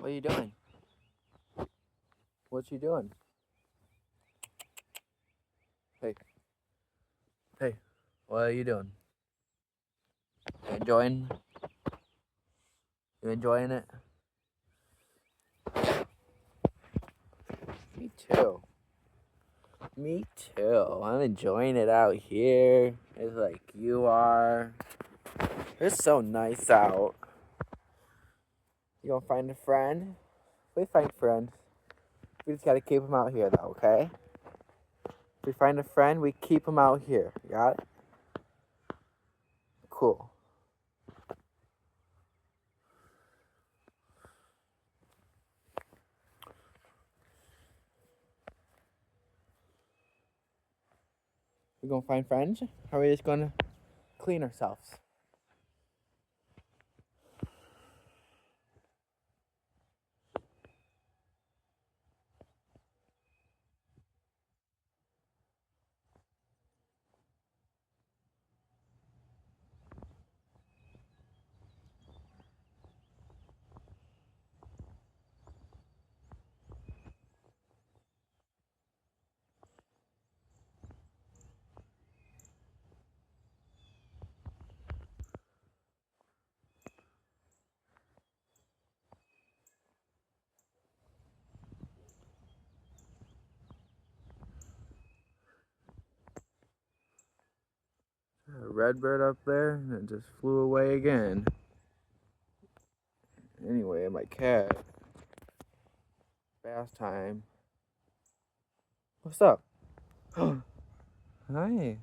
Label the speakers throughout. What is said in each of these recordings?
Speaker 1: What are you doing? What you doing? Hey. Hey. What are you doing? You enjoying? You enjoying it? Me too. Me too. I'm enjoying it out here. It's like you are. It's so nice out. You gonna find a friend? We find friends. We just gotta keep them out here though, okay? If we find a friend, we keep them out here. You got it? Cool. We gonna find friends? Or are we just gonna clean ourselves? A red bird up there, and it just flew away again. Anyway, my cat. Bath time. What's up? Hi.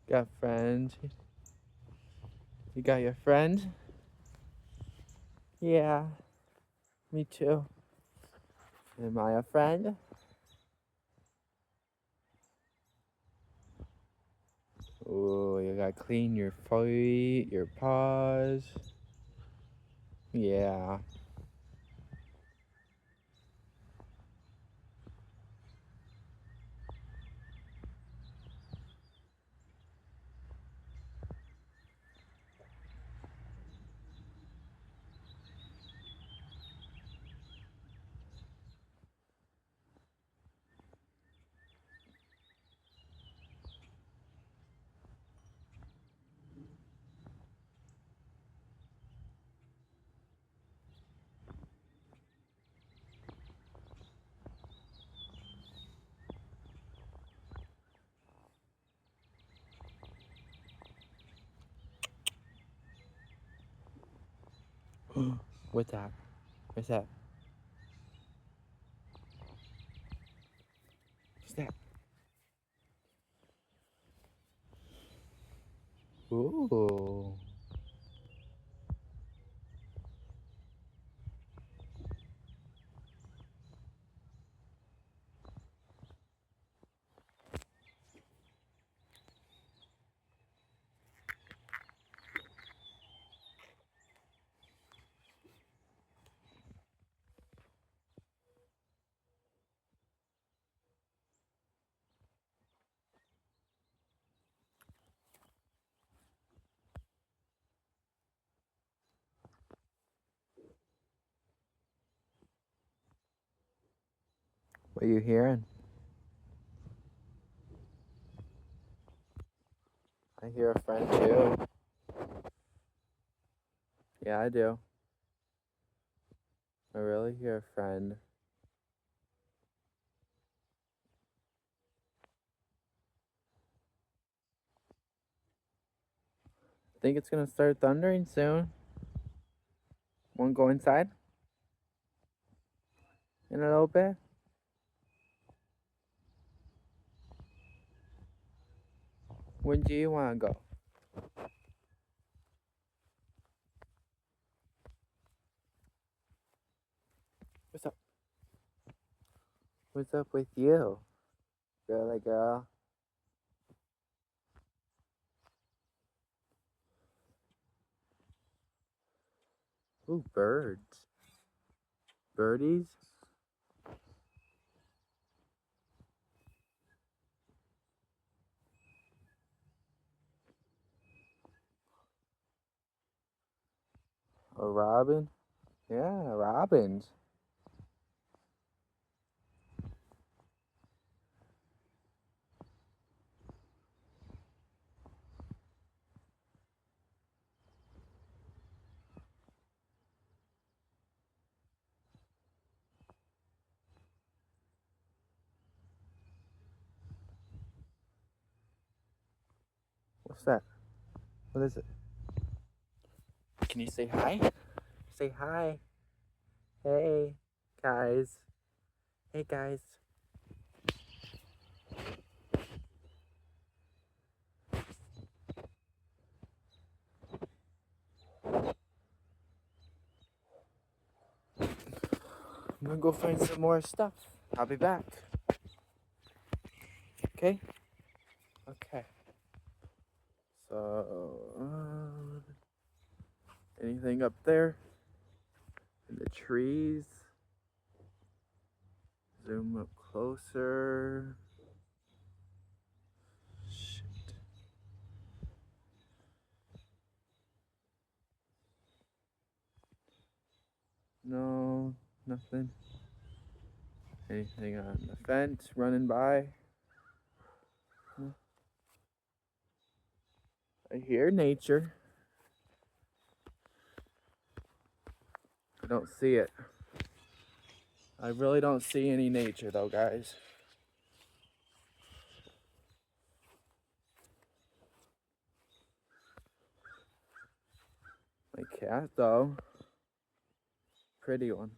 Speaker 1: Got friends? You got your friend? Yeah, me too. Am I a friend? Oh, you gotta clean your feet, your paws. Yeah. What's that? What's that? What's that? Ooh. What are you hearing? I hear a friend too. Yeah, I do. I really hear a friend. Think it's gonna start thundering soon. Wanna go inside? In a little bit? When do you wanna go? What's up? What's up with you? Girly girl. Ooh, birds. Birdies. A robin. Yeah, robins. What's that? What is it? Can you say hi? Say hi. Hey, guys. Hey, guys. I'm gonna go find some more stuff. I'll be back. Okay? Okay. So, anything up there? In the trees? Zoom up closer. Shit. No, nothing. Anything on the fence running by? I hear nature. I don't see it. I really don't see any nature though, guys. My cat though. Pretty one.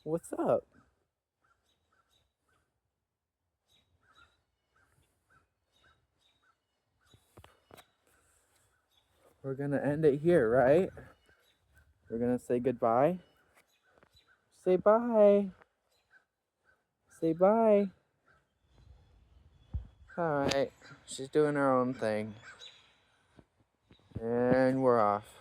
Speaker 1: What's up? We're gonna end it here, right? We're gonna say goodbye. Say bye. Say bye. Alright. She's doing her own thing. And we're off.